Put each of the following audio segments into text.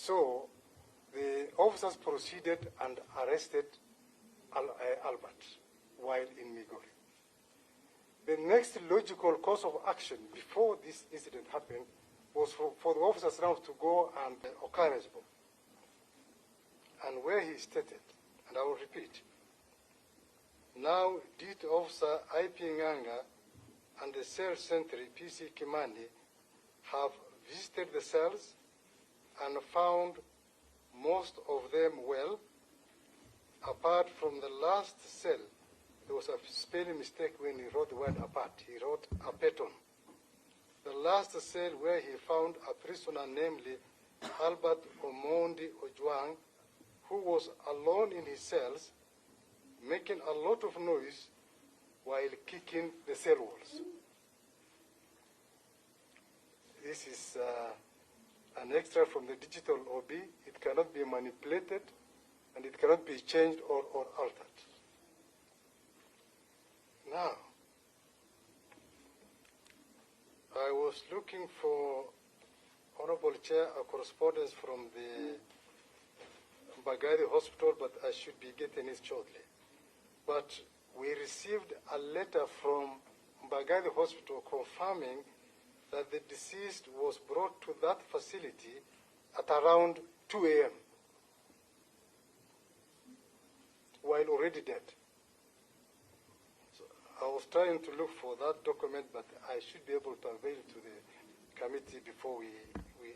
So the officers proceeded and arrested Albert while in Migori. The next logical course of action before this incident happened was for the officers now to go and Okaresbo, and where he stated, and I will repeat, now duty officer IP Nganga and the cell sentry PC Kimani have visited the cells and found most of them well. Apart from the last cell, there was a spelling mistake when he wrote the word apart. He wrote apeton. The last cell where he found a prisoner, namely Albert Omondi Ojwang, who was alone in his cells, making a lot of noise while kicking the cell walls. This is an extra from the digital OB. It cannot be manipulated, and it cannot be changed or altered. Now, I was looking for, Honorable Chair, a correspondence from the Mbagadi Hospital, but I should be getting it shortly. But we received a letter from Mbagadi Hospital confirming that the deceased was brought to that facility at around 2 a.m. while already dead. So I was trying to look for that document, but I should be able to avail to the committee before we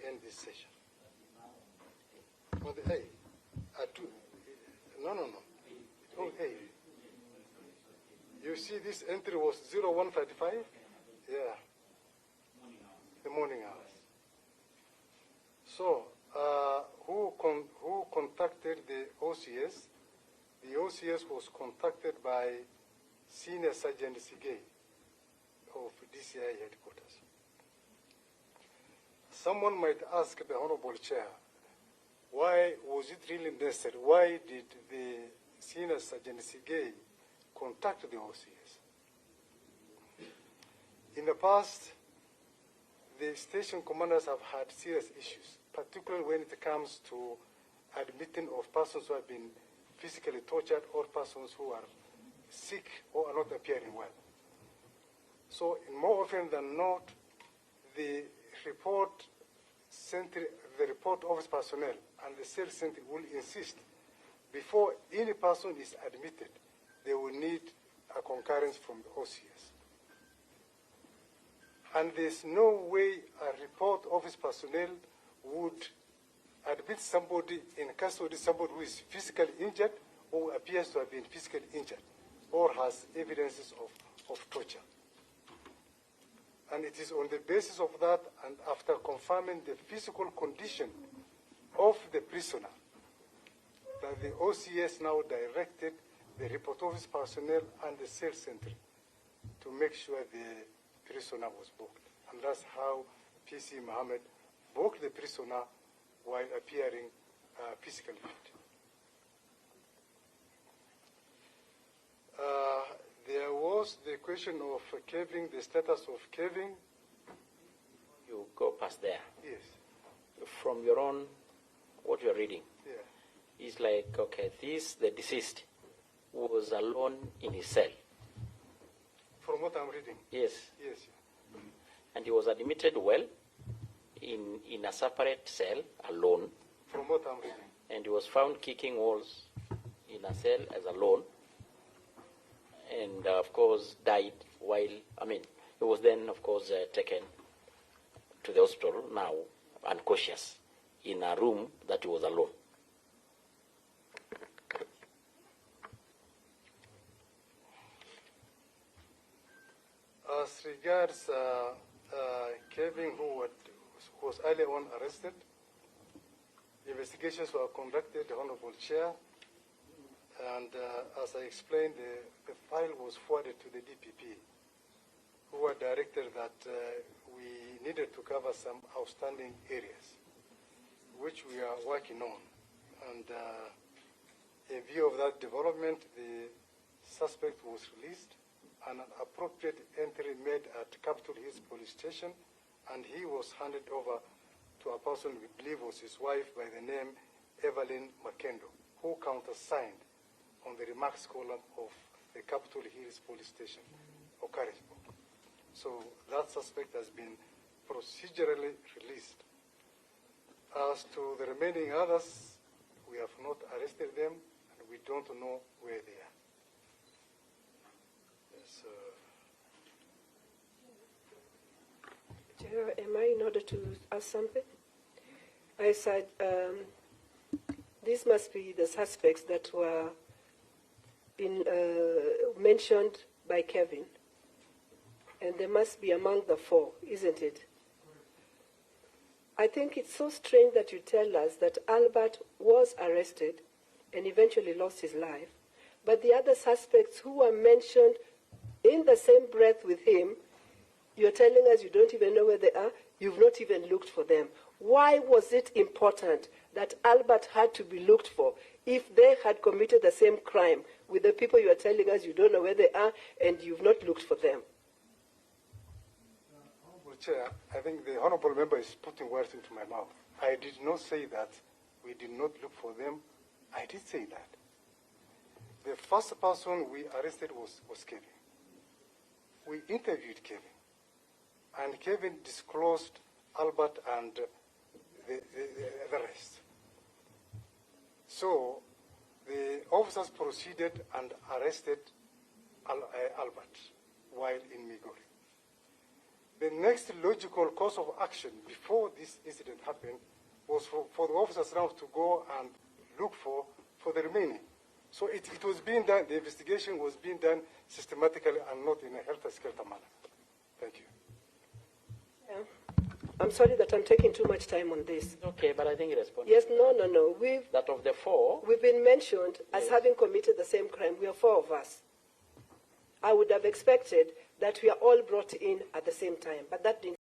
end this session. On the A, no. Oh, A. You see this entry was 0135? Yeah. The morning hours. So, who contacted the OCS? The OCS was contacted by Senior Sergeant Sigay of DCI headquarters. Someone might ask the Honorable Chair, why was it really necessary? Why did the Senior Sergeant Sigay contact the OCS? In the past, the station commanders have had serious issues, particularly when it comes to admitting of persons who have been physically tortured or persons who are sick or are not appearing well. So more often than not, the report office personnel and the cell center will insist before any person is admitted, they will need a concurrence from the OCS. And there's no way a report office personnel would admit somebody in custody, somebody who is physically injured or appears to have been physically injured or has evidences of torture. And it is on the basis of that and after confirming the physical condition of the prisoner that the OCS now directed the report office personnel and the cell center to make sure the prisoner was booked. And that's how PC Mohammed booked the prisoner while appearing physically fit. There was the question of caving, the status of caving. You go past there. Yes. From your own, what you're reading, yeah, is like, okay, the deceased was alone in his cell. From what I'm reading? Yes. Yes. And he was admitted well in a separate cell, alone. From what I'm reading. And he was found kicking walls in a cell as alone. And, of course, died while, he was then, of course, taken to the hospital, now unconscious, in a room that he was alone. As regards Kevin, who was earlier on arrested, investigations were conducted, the Honorable Chair, and as I explained, the file was forwarded to the DPP, who were directed that we needed to cover some outstanding areas, which we are working on. And in view of that development, the suspect was released and an appropriate entry made at Capitol Hills Police Station, and he was handed over to a person we believe was his wife by the name Evelyn Makendo, who countersigned on the remarks column of the Capitol Hills Police Station, Okarisbo. So that suspect has been procedurally released. As to the remaining others, we have not arrested them, and we don't know where they are. Yes, Chair, am I in order to ask something? I said these must be the suspects that were mentioned by Kevin, and they must be among the 4, isn't it? I think it's so strange that you tell us that Albert was arrested and eventually lost his life, but the other suspects who were mentioned in the same breath with him, you're telling us you don't even know where they are, you've not even looked for them. Why was it important that Albert had to be looked for if they had committed the same crime with the people you are telling us you don't know where they are and you've not looked for them? Honorable Chair, I think the honorable member is putting words into my mouth. I did not say that we did not look for them. I did say that. The first person we arrested was Kevin. We interviewed Kevin, and Kevin disclosed Albert and the rest. So the officers proceeded and arrested Albert while in Migori. The next logical course of action before this incident happened was for the officers now to go and look for the remaining. So it was being done, the investigation was being done systematically and not in a helter-skelter manner. Thank you. Yeah. I'm sorry that I'm taking too much time on this. Okay, but I think it responds. Yes, no. That of the 4, We've been mentioned as having committed the same crime. We are 4 of us. I would have expected that we are all brought in at the same time, but that didn't